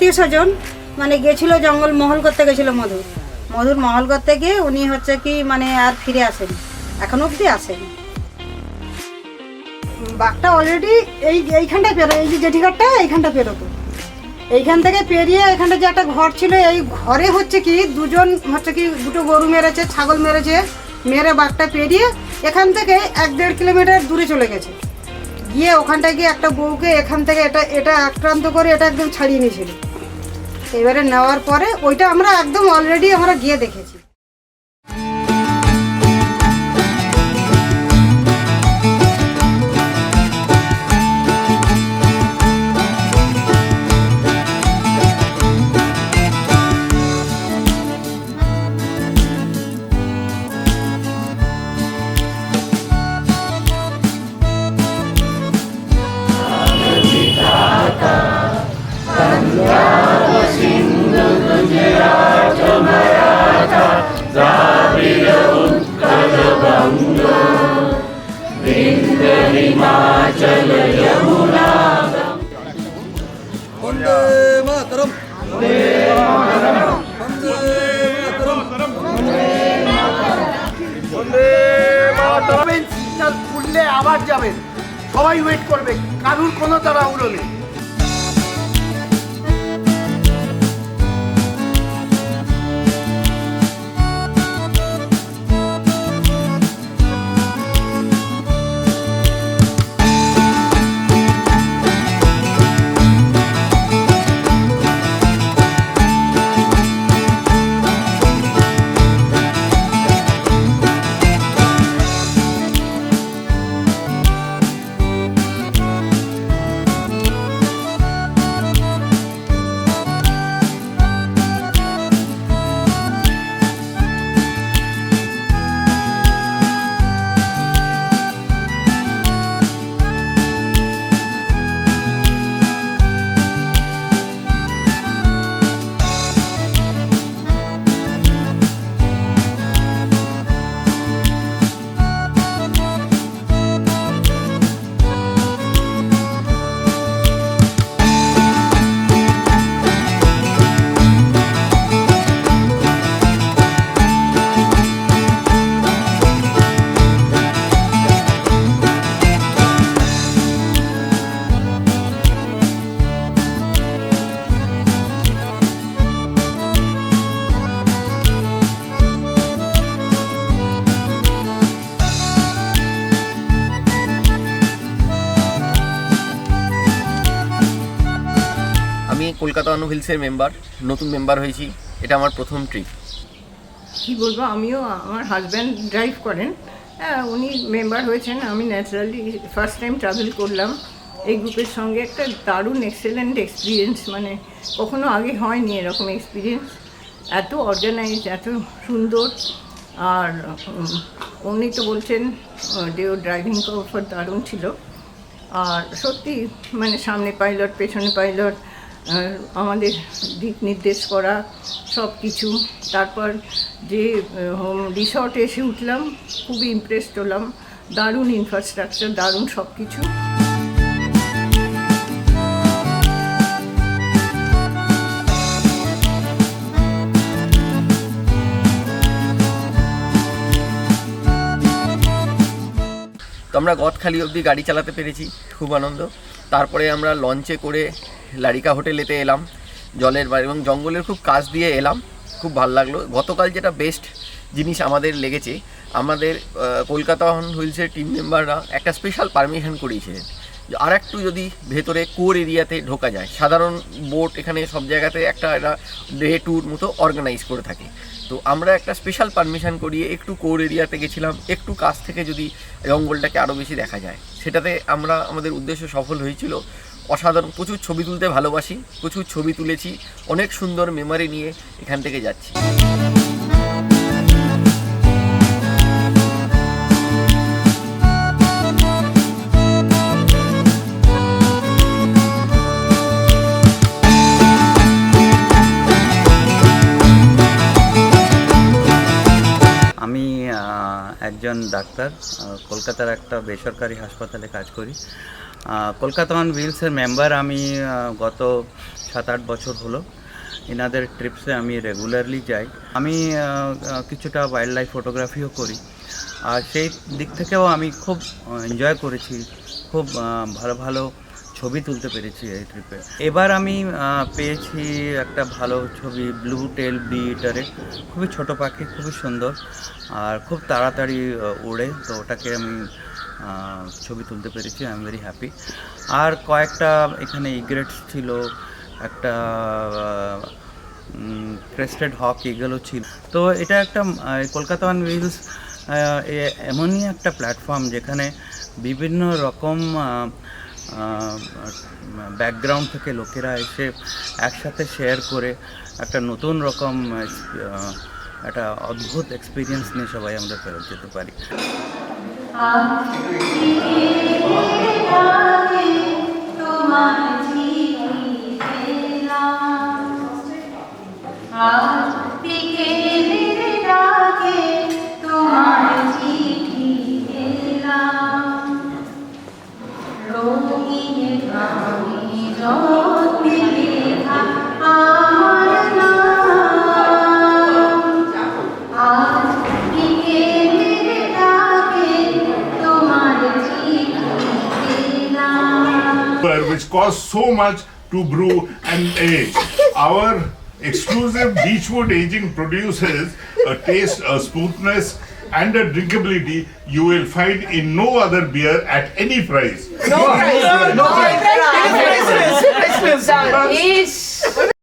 আত্মীয় স্বজন মানে গেছিল, জঙ্গল মহল করতে গেছিলো, মধুর মহল করতে গিয়ে উনি হচ্ছে কি মানে আর ফিরে আসেনি, এখনো অবধি আসেনি। বাঘটা অলরেডি এইখানটায় পেরো, এই যে জেঠিঘাটটা এইখানটা পেরোতো, এইখান থেকে পেরিয়ে এখানটা যে একটা ঘর ছিল, এই ঘরে হচ্ছে কি দুজন হচ্ছে কি দুটো গরু মেরেছে, ছাগল মেরেছে, মেরে বাঘটা পেরিয়ে এখান থেকে 1-1.5 কিলোমিটার দূরে চলে গেছে, গিয়ে ওখানটায় গিয়ে একটা বউকে এখান থেকে এটা আক্রান্ত করে এটা একদম ছাড়িয়ে নিয়েছিল। এবারে নেওয়ার পরে ওইটা আমরা একদম অলরেডি আমরা গিয়ে দেখেছি। আবার যাবেন, সবাই ওয়েট করবে, কারুর কোনো তাড়াহুড়ো নেই। আমি কলকাতা অনু হিলসের মেম্বার, নতুন মেম্বার হয়েছি, এটা আমার প্রথম ট্রিপ। কী বলবো, আমিও, আমার হাজব্যান্ড ড্রাইভ করেন, উনি মেম্বার হয়েছেন, আমি ন্যাচারালি ফার্স্ট টাইম ট্রাভেল করলাম এই গ্রুপের সঙ্গে। একটা দারুণ এক্সেলেন্ট এক্সপিরিয়েন্স, মানে কখনো আগে হয়নি এরকম এক্সপিরিয়েন্স, এত অর্গানাইজ, এত সুন্দর। আর উনি তো বলছেন যে ও ড্রাইভিং কমফর্ট দারুণ ছিল। আর সত্যি মানে সামনে পাইলট, পেছনে পাইলট, আমাদের দিক নির্দেশ করা সব কিছু। তারপর যে রিসর্টে এসে উঠলাম, খুবই ইমপ্রেসড হলাম, দারুণ ইনফ্রাস্ট্রাকচার, দারুণ সব কিছু। তো আমরা গদখালি অবধি গাড়ি চালাতে পেরেছি, খুব আনন্দ। তারপরে আমরা লঞ্চে করে লারিকা হোটেলেতে এলাম, জলের বাইরে এবং জঙ্গলের খুব কাছ দিয়ে এলাম, খুব ভালো লাগলো। গতকাল যেটা বেস্ট জিনিস আমাদের লেগেছে, আমাদের কলকাতা হুইলসের টিম মেম্বাররা একটা স্পেশাল পারমিশন করিয়েছিলেন, আর একটু যদি ভেতরে কোর এরিয়াতে ঢোকা যায়। সাধারণ বোট এখানে সব জায়গাতে একটা ডে ট্যুর মতো অর্গানাইজ করে থাকে, তো আমরা একটা স্পেশাল পারমিশন করিয়ে একটু কোর এরিয়াতে গেছিলাম, একটু কাছ থেকে যদি জঙ্গলটাকে আরও বেশি দেখা যায়। সেটাতে আমরা আমাদের উদ্দেশ্য সফল হয়েছিল। অসাধারণ, প্রচুর ছবি তুলতে ভালোবাসি, প্রচুর ছবি তুলেছি, অনেক সুন্দর মেমোরি নিয়ে এখান থেকে যাচ্ছি। আমি একজন ডাক্তার, কলকাতার একটা বেসরকারি হাসপাতালে কাজ করি। কলকাতা অন হুইলসের মেম্বার আমি গত 7-8 বছর হলো। এনাদের ট্রিপসে আমি রেগুলারলি যাই। আমি কিছুটা ওয়াইল্ড লাইফ ফটোগ্রাফিও করি, আর সেই দিক থেকেও আমি খুব এনজয় করেছি, খুব ভালো ভালো ছবি তুলতে পেরেছি এই ট্রিপে। এবার আমি পেয়েছি একটা ভালো ছবি, ব্লু টেল ব্রিটারে, খুবই ছোট পাখি, খুবই সুন্দর আর খুব তাড়াতাড়ি ওড়ে, তো ওটাকে আমি ছবি তুলতে পেরেছি। I am very happy. আর কয়েকটা এখানে ইগ্রেটস ছিল, একটা ক্রেস্টেড হক ইগলও ছিল। তো এটা একটা কলকাতা অন হুইলস এমনই একটা প্ল্যাটফর্ম যেখানে বিভিন্ন রকম ব্যাকগ্রাউন্ড থেকে লোকেরা এসে একসাথে শেয়ার করে একটা নতুন রকম একটা অদ্ভুত এক্সপিরিয়েন্স নিয়ে সবাই আমরা ফেরত যেতে পারি। Which cost so much to brew and age. Our exclusive Beechwood aging produces a taste, a smoothness, and a drinkability you will find in no other beer at any price. No price.